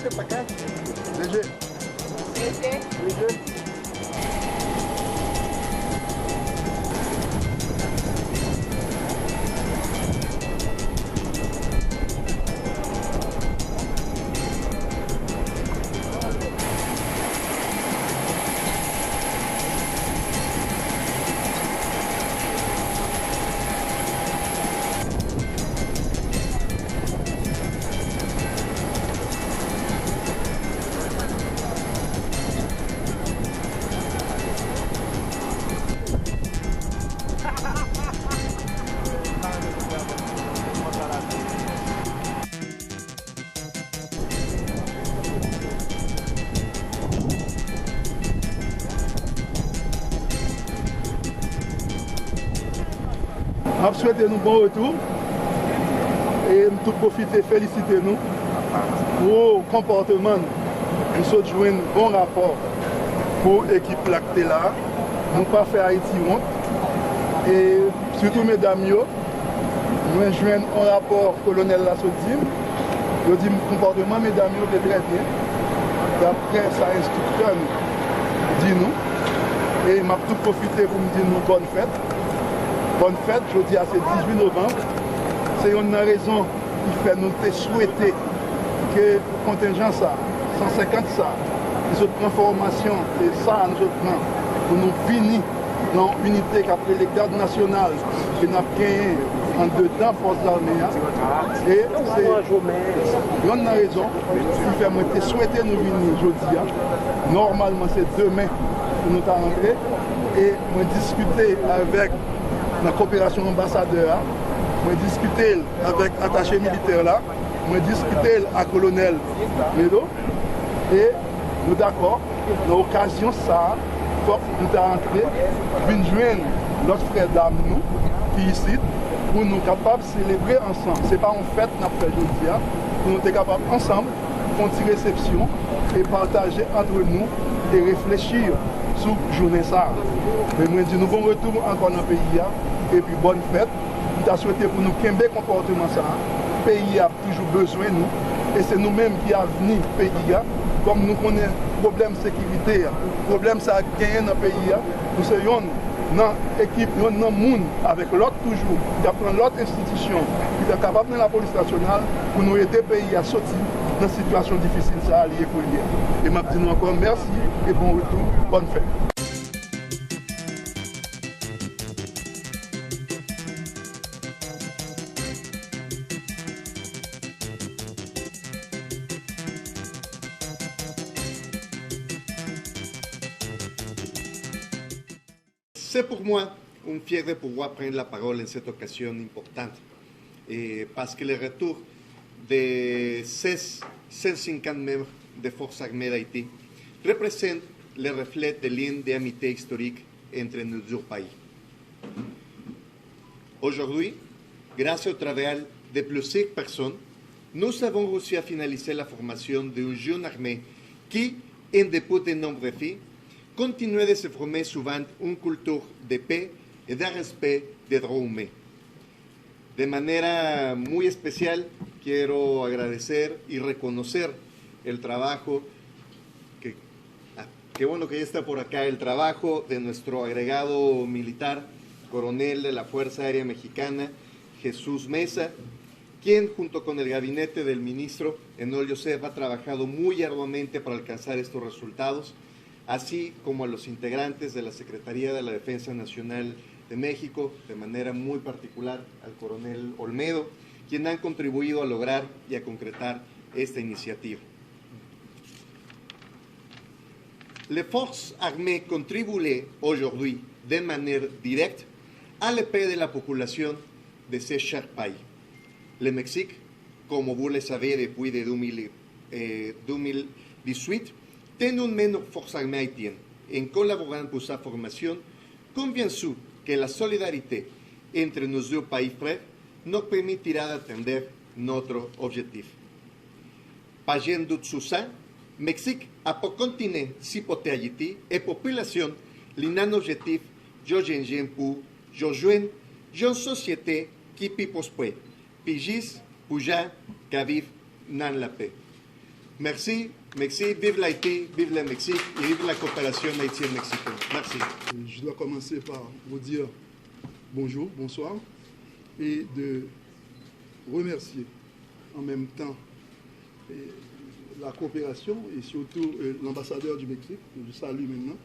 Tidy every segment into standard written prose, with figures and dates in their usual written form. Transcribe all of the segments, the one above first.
c'est pas grave. Léger. Léger. Je souhaite nous bon retour et tout profiter, féliciter nous pour le comportement. Nous sommes joués un bon rapport pour l'équipe lactée là. Nous pas fait Haïti honte. Et surtout mesdames, nous jouons un rapport colonel la Sodim. Je dis le comportement mesdames est très bien. D'après ça, instructeur dit nous. Et je tout profiter pour me dire nous bonne fête. Bonne fête, je dis à ce 18 novembre. C'est une raison qui fait nous souhaiter que le contingent ça, 150 ça, les autres transformations, et ça nous autres pour nous finir dans l'unité qu'après les gardes nationales qui n'a gagné en dedans force d'armée. Et c'est une raison qui fait moi souhaiter nous venir aujourd'hui. Normalement c'est demain que nous allons rentrer et nous discuter avec la coopération ambassadeur, je discuter avec l'attaché militaire là, je discuter avec le colonel Medo, et nous d'accord, dans l'occasion ça, il faut que nous rentrons, venir joindre notre frère d'âme nous, qui est ici, pour nous capables de célébrer ensemble. Ce n'est pas une fête qu'on a fait aujourd'hui, pour nous être capables ensemble, faire une réception et partager entre nous et réfléchir sur la journée ça. Et moi, je dis nous bon retour encore dans le pays. Et puis bonne fête. Nous avons souhaité pour nous qu'un bon comportement ça. Le pays a toujours besoin de nous. Et c'est nous-mêmes qui avons venu le pays. Comme nous connaissons le problème de sécurité, le problème ça a gagné dans le pays. Nous sommes dans l'équipe, dans le monde, avec l'autre toujours, qui apprend l'autre institution, qui est capable de la police nationale pour nous aider le pays à sortir dans une situation difficile ça à lier pour lier. Et je dis encore merci et bon retour, bonne fête. C'est pour moi une fierté de pouvoir prendre la parole en cette occasion importante, parce que le retour de 150 membres des Forces armées d'Haïti représente le reflet des liens d'amitié historique entre nos deux pays. Aujourd'hui, grâce au travail de plusieurs personnes, nous avons réussi à finaliser la formation d'une jeune armée qui, en dépit de nombreux défis, continue de se former souvent une culture de paix et de respect des droits humains. De manera muy especial, quiero agradecer y reconocer el trabajo, qué bueno que ya está por acá, el trabajo de nuestro agregado militar, coronel de la Fuerza Aérea Mexicana, Jesús Mesa, quien junto con el gabinete del ministro Enol Yosef ha trabajado muy arduamente para alcanzar estos resultados, así como a los integrantes de la Secretaría de la Defensa Nacional de México, de manera muy particular al coronel Olmedo, quien han contribuido a lograr y a concretar esta iniciativa. Les forces armées contribuent aujourd'hui de manière directe à la paix de la population de ce cher pays. Le Mexique, comme vous le savez depuis 2018, tiene une meilleure force armée haïtienne. En collaborant pour sa formation, convaincu que la solidarité entre nos deux pays frères nous permettra d'atteindre notre objectif. Pas de doute sur ça, Mexique a pour continent si poté Haïti et population l'inan objectif de pour joindre une société qui peut prospérer, puis juste pour qu'à vivre dans la paix. Merci, merci, vive l'Haïti, vive le Mexique et vive la coopération haïtienne-mexicaine. Merci. Je dois commencer par vous dire bonjour, bonsoir et de remercier en même temps la coopération et surtout l'ambassadeur du Mexique, que je salue maintenant,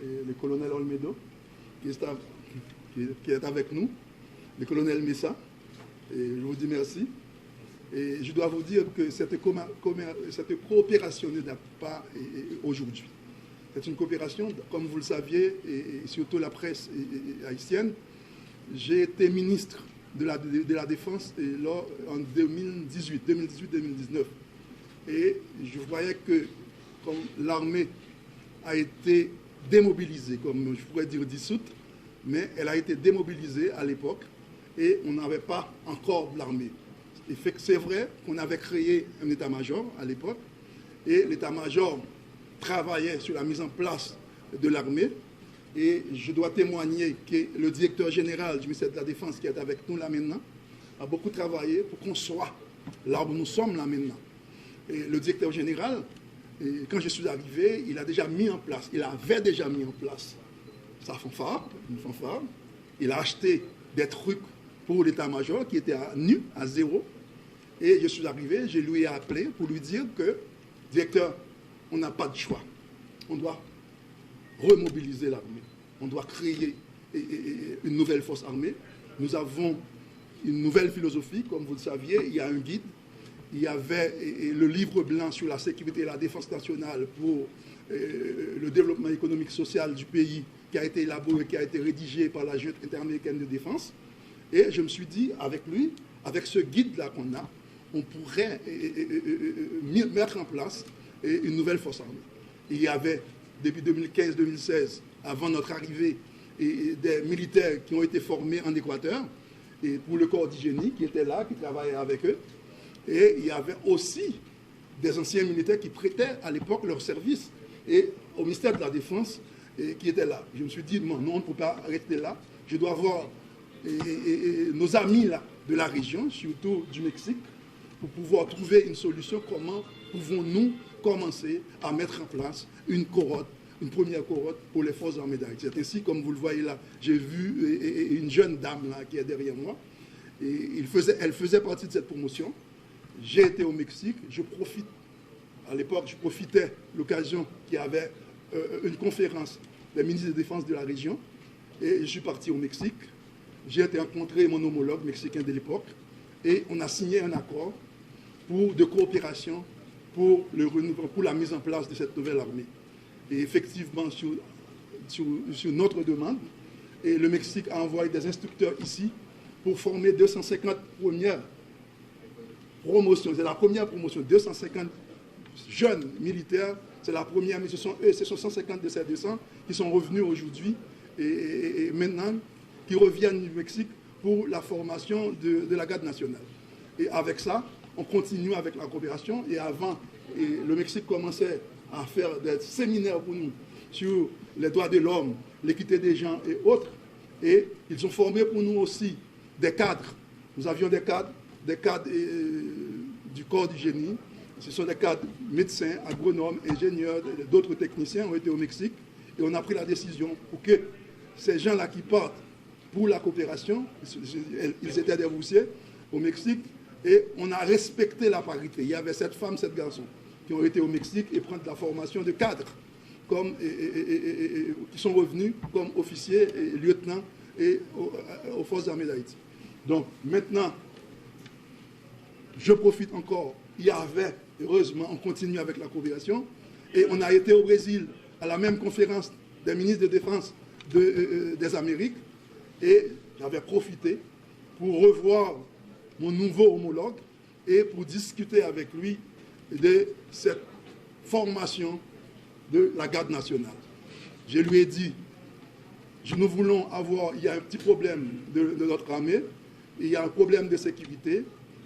le colonel Olmedo, qui est avec nous, le colonel Messa, et je vous dis merci. Et je dois vous dire que cette coopération ne date pas aujourd'hui. C'est une coopération, comme vous le saviez, et surtout la presse haïtienne. J'ai été ministre de la Défense en 2018-2019. Et je voyais que comme l'armée a été démobilisée, comme je pourrais dire dissoute, mais elle a été démobilisée à l'époque et on n'avait pas encore l'armée. C'est vrai qu'on avait créé un état-major à l'époque et l'état-major travaillait sur la mise en place de l'armée et je dois témoigner que le directeur général du ministère de la Défense qui est avec nous là maintenant a beaucoup travaillé pour qu'on soit là où nous sommes là maintenant. Et le directeur général, quand je suis arrivé, il a déjà mis en place, il avait déjà mis en place sa fanfare, une fanfare. Il a acheté des trucs pour l'état-major qui était à nu, à zéro. Et je suis arrivé, je lui ai appelé pour lui dire que, directeur, on n'a pas de choix. On doit remobiliser l'armée. On doit créer une nouvelle force armée. Nous avons une nouvelle philosophie, comme vous le saviez, il y a un guide. Il y avait le livre blanc sur la sécurité et la défense nationale pour le développement économique et social du pays qui a été élaboré, qui a été rédigé par la Junte interaméricaine de défense. Et je me suis dit, avec lui, avec ce guide-là qu'on a, on pourrait mettre en place une nouvelle force armée. Il y avait, depuis 2015-2016, avant notre arrivée, des militaires qui ont été formés en Équateur, et pour le corps d'hygiénie qui était là, qui travaillait avec eux. Et il y avait aussi des anciens militaires qui prêtaient à l'époque leur service et au ministère de la Défense qui étaient là. Je me suis dit, non, on ne peut pas rester là. Je dois voir nos amis là, de la région, surtout du Mexique, pour pouvoir trouver une solution. Comment pouvons-nous commencer à mettre en place une cohorte, une première cohorte pour les forces armées d'Haïti. C'est ainsi, comme vous le voyez là, j'ai vu une jeune dame là, qui est derrière moi. Et elle faisait partie de cette promotion. J'ai été au Mexique, à l'époque, je profitais de l'occasion qu'il y avait une conférence des ministres de défense de la région, et je suis parti au Mexique. J'ai été rencontrer mon homologue mexicain de l'époque, et on a signé un accord de coopération pour la mise en place de cette nouvelle armée. Et effectivement, sur notre demande, et le Mexique a envoyé des instructeurs ici pour former 250 premières promotion, c'est la première promotion, 250 jeunes militaires, c'est la première, mais ce sont 150 de ces 200 qui sont revenus aujourd'hui et maintenant qui reviennent du Mexique pour la formation de la garde nationale. Et avec ça, on continue avec la coopération et avant, le Mexique commençait à faire des séminaires pour nous sur les droits de l'homme, l'équité des gens et autres, et ils ont formé pour nous aussi des cadres. Nous avions des cadres du corps du génie. Ce sont des cadres médecins, agronomes, ingénieurs, d'autres techniciens ont été au Mexique et on a pris la décision pour que ces gens-là qui partent pour la coopération, ils étaient des Roussiers au Mexique et on a respecté la parité. Il y avait 7 femmes, 7 garçons qui ont été au Mexique et prendre la formation de cadres qui sont revenus comme officiers et lieutenants et aux forces armées d'Haïti. Donc maintenant, je profite encore, il y avait, heureusement, on continue avec la coopération, et on a été au Brésil à la même conférence des ministres de défense des Amériques, et j'avais profité pour revoir mon nouveau homologue et pour discuter avec lui de cette formation de la garde nationale. Je lui ai dit, nous voulons avoir, il y a un petit problème de notre armée, il y a un problème de sécurité.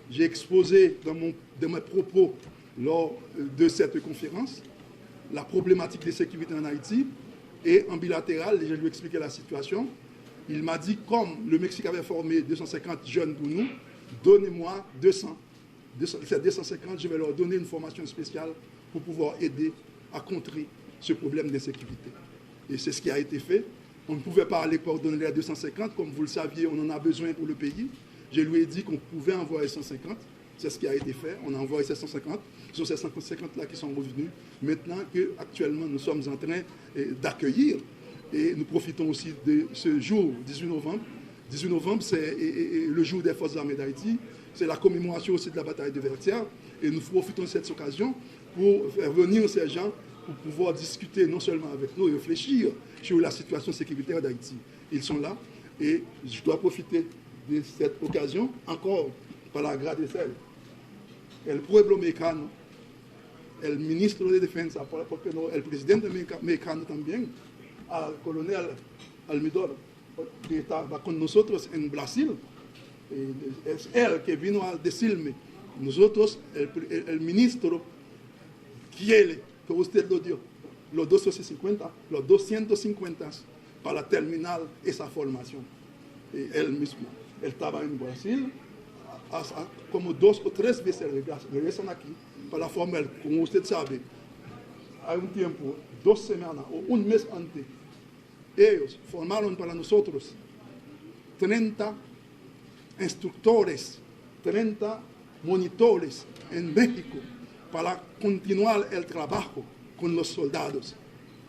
J'ai exposé dans mes propos lors de cette conférence la problématique de sécurité en Haïti et en bilatéral, je lui ai expliqué la situation. Il m'a dit, comme le Mexique avait formé 250 jeunes pour nous, donnez-moi 200 ces 250, je vais leur donner une formation spéciale pour pouvoir aider à contrer ce problème d'insécurité. Et c'est ce qui a été fait. On ne pouvait pas aller coordonner les 250, comme vous le saviez, on en a besoin pour le pays. Je lui ai dit qu'on pouvait envoyer 150. C'est ce qui a été fait. On a envoyé ces 150. Ce sont ces 150-là qui sont revenus. Maintenant qu'actuellement, nous sommes en train d'accueillir. Et nous profitons aussi de ce jour, 18 novembre. 18 novembre, c'est le jour des Forces armées d'Haïti. C'est la commémoration aussi de la bataille de Vertières. Et nous profitons de cette occasion pour faire venir ces gens pour pouvoir discuter non seulement avec nous et réfléchir sur la situation sécuritaire d'Haïti. Ils sont là et je dois profiter de cette occasion encore para agradecer el pueblo mexicano, el ministro de Defensa, porque no, el presidente mexicano también, al coronel Almidor, que estaba con nosotros en Brasil. Es él que vino a decirme, nosotros, el ministro quiere que usted lo dio, los 250 para terminar esa formación. Él mismo, él estaba en Brasil, como 2 o 3 veces regresan aquí para formar, como usted sabe, hay un tiempo, 2 semanas o un mes antes, ellos formaron para nosotros 30 instructores, 30 monitores en México para continuar el trabajo con los soldados.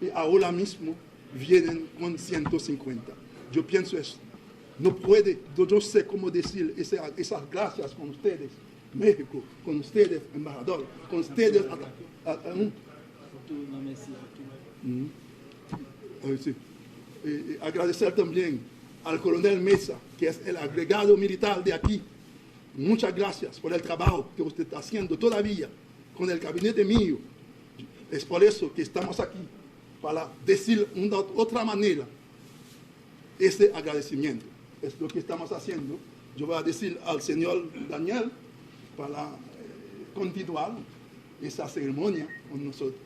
Y ahora mismo vienen con 150. Yo pienso eso. No puede, yo no sé cómo decir esas gracias con ustedes, México, con ustedes, embajador, con ustedes. Sí. Agradecer también al coronel Mesa, que es el agregado militar de aquí. Muchas gracias por el trabajo que usted está haciendo todavía con el gabinete mío. Es por eso que estamos aquí, para decir de otra manera ese agradecimiento. Es lo que estamos haciendo. Yo voy a decir al señor Daniel para continuar esa ceremonia con nosotros.